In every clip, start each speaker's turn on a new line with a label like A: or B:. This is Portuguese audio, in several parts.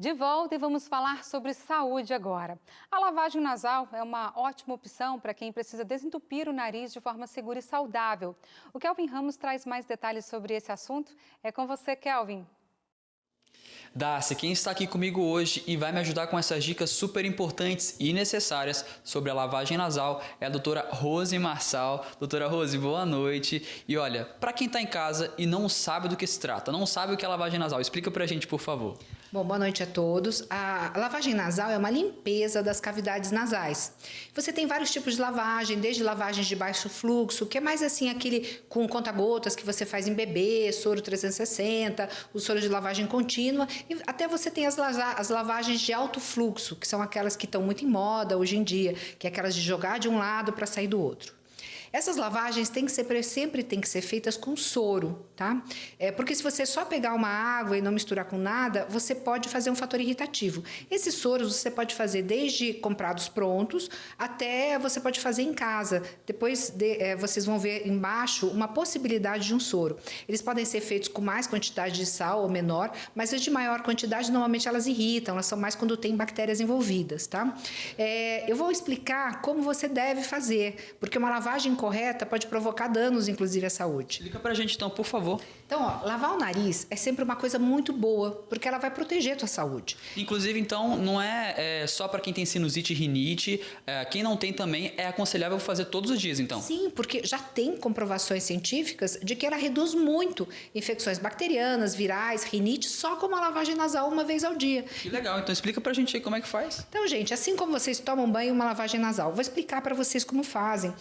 A: De volta e vamos falar sobre saúde agora. A lavagem nasal é uma ótima opção para quem precisa desentupir o nariz de forma segura e saudável. O Kelvin Ramos traz mais detalhes sobre esse assunto. É com você, Kelvin.
B: Darcy, quem está aqui comigo hoje e vai me ajudar com essas dicas super importantes e necessárias sobre a lavagem nasal é a doutora Rose Marçal. Doutora Rose, boa noite. E olha, para quem está em casa e não sabe do que se trata, não sabe o que é lavagem nasal, explica pra gente, por favor.
C: Bom, boa noite a todos. A lavagem nasal é uma limpeza das cavidades nasais. Você tem vários tipos de lavagem, desde lavagens de baixo fluxo, que é mais assim aquele com conta-gotas que você faz em bebê, soro 360, o soro de lavagem contínua, e até você tem as lavagens de alto fluxo, que são aquelas que estão muito em moda hoje em dia, que é aquelas de jogar de um lado para sair do outro. Essas lavagens sempre têm que ser feitas com soro, tá? Porque se você só pegar uma água e não misturar com nada, você pode fazer um fator irritativo. Esses soros você pode fazer desde comprados prontos até você pode fazer em casa. Depois vocês vão ver embaixo uma possibilidade de um soro. Eles podem ser feitos com mais quantidade de sal ou menor, mas as de maior quantidade normalmente elas irritam, elas são mais quando tem bactérias envolvidas, tá? Eu vou explicar como você deve fazer, porque uma lavagem correta pode provocar danos, inclusive, à saúde.
B: Explica pra gente então, por favor.
C: Então, lavar o nariz é sempre uma coisa muito boa, porque ela vai proteger a tua saúde.
B: Inclusive, então, não é só para quem tem sinusite e rinite, quem não tem também é aconselhável fazer todos os dias, então?
C: Sim, porque já tem comprovações científicas de que ela reduz muito infecções bacterianas, virais, rinite, só com uma lavagem nasal uma vez ao dia.
B: Que legal, então explica pra gente aí como é que faz.
C: Então, gente, assim como vocês tomam banho, uma lavagem nasal, vou explicar para vocês como fazem.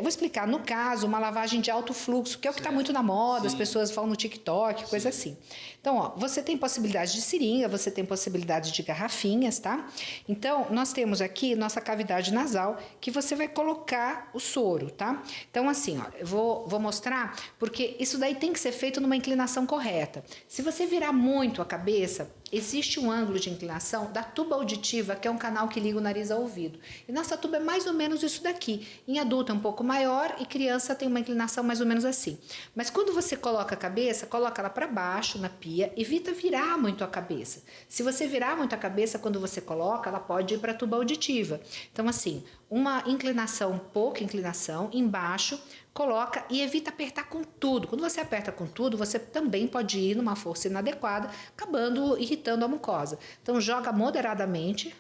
C: Vou explicar, no caso, uma lavagem de alto fluxo, que é o que está muito na moda, as pessoas falam no TikTok, coisa assim. Então, ó, você tem possibilidade de seringa, você tem possibilidade de garrafinhas, tá? Então, nós temos aqui nossa cavidade nasal, que você vai colocar o soro, tá? Então, assim, ó, eu vou mostrar, porque isso daí tem que ser feito numa inclinação correta. Se você virar muito a cabeça, existe um ângulo de inclinação da tuba auditiva, que é um canal que liga o nariz ao ouvido. E nossa tuba é mais ou menos isso daqui. Em adulto é um pouco maior e criança tem uma inclinação mais ou menos assim. Mas quando você coloca a cabeça, coloca ela para baixo na pia, evita virar muito a cabeça. Se você virar muito a cabeça quando você coloca, ela pode ir para a tuba auditiva. Então assim, uma inclinação, pouca inclinação, embaixo, coloca e evita apertar com tudo. Quando você aperta com tudo, você também pode ir numa força inadequada, acabando irritando a mucosa. Então joga moderadamente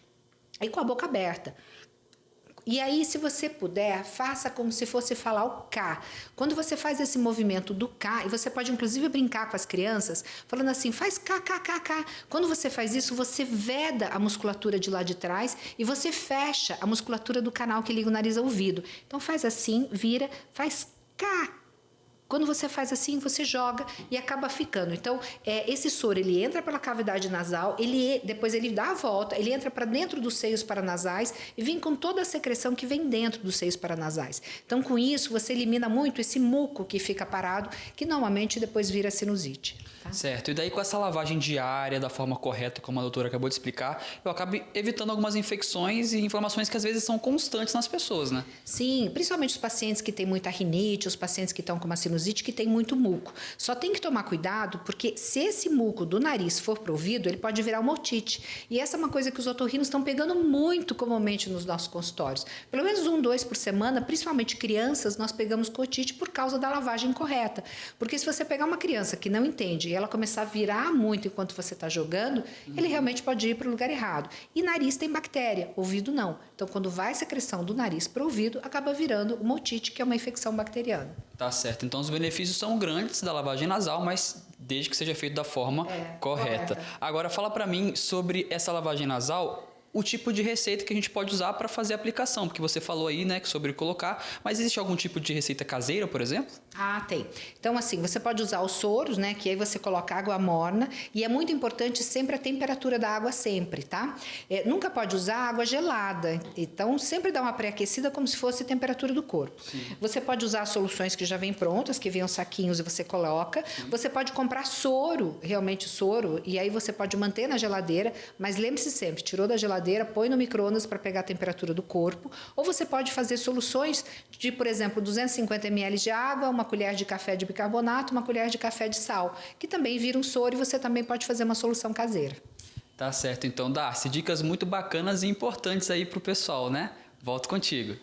C: e com a boca aberta. E aí, se você puder, faça como se fosse falar o K. Quando você faz esse movimento do K, e você pode inclusive brincar com as crianças, falando assim, faz K, K, K, K. Quando você faz isso, você veda a musculatura de lá de trás e você fecha a musculatura do canal que liga o nariz ao ouvido. Então faz assim, vira, faz K. Quando você faz assim, você joga e acaba ficando. Então, esse soro, ele entra pela cavidade nasal, depois ele dá a volta, ele entra para dentro dos seios paranasais e vem com toda a secreção que vem dentro dos seios paranasais. Então, com isso, você elimina muito esse muco que fica parado, que normalmente depois vira sinusite. Tá?
B: Certo, e daí com essa lavagem diária, da forma correta, como a doutora acabou de explicar, eu acabo evitando algumas infecções e inflamações que às vezes são constantes nas pessoas, né?
C: Sim, principalmente os pacientes que têm muita rinite, os pacientes que estão com uma sinusite, que tem muito muco. Só tem que tomar cuidado, porque se esse muco do nariz for pro ouvido, ele pode virar uma otite. E essa é uma coisa que os otorrinos estão pegando muito comumente nos nossos consultórios. Pelo menos 1, 2 por semana, principalmente crianças, nós pegamos com otite por causa da lavagem correta. Porque se você pegar uma criança que não entende e ela começar a virar muito enquanto você está jogando, ele realmente pode ir para o lugar errado. E nariz tem bactéria, ouvido não. Então, quando vai secreção do nariz para o ouvido, acaba virando uma otite, que é uma infecção bacteriana.
B: Tá certo. Então, os benefícios são grandes da lavagem nasal, mas desde que seja feito da forma correta. Agora, fala pra mim sobre essa lavagem nasal, o tipo de receita que a gente pode usar para fazer a aplicação, porque você falou aí, né, sobre colocar, mas existe algum tipo de receita caseira, por exemplo?
C: Ah, tem. Então, assim, você pode usar os soros, né, que aí você coloca água morna, e é muito importante sempre a temperatura da água sempre, tá? Nunca pode usar água gelada, então sempre dá uma pré-aquecida como se fosse a temperatura do corpo. Sim. Você pode usar soluções que já vêm prontas, que vêm saquinhos e você coloca. Sim. Você pode comprar soro, realmente soro, e aí você pode manter na geladeira, mas lembre-se sempre, tirou da geladeira, põe no micro-ondas para pegar a temperatura do corpo, ou você pode fazer soluções de, por exemplo, 250 ml de água, uma colher de café de bicarbonato, uma colher de café de sal, que também vira um soro e você também pode fazer uma solução caseira.
B: Tá certo, então, Darcy, dicas muito bacanas e importantes aí pro pessoal, né? Volto contigo.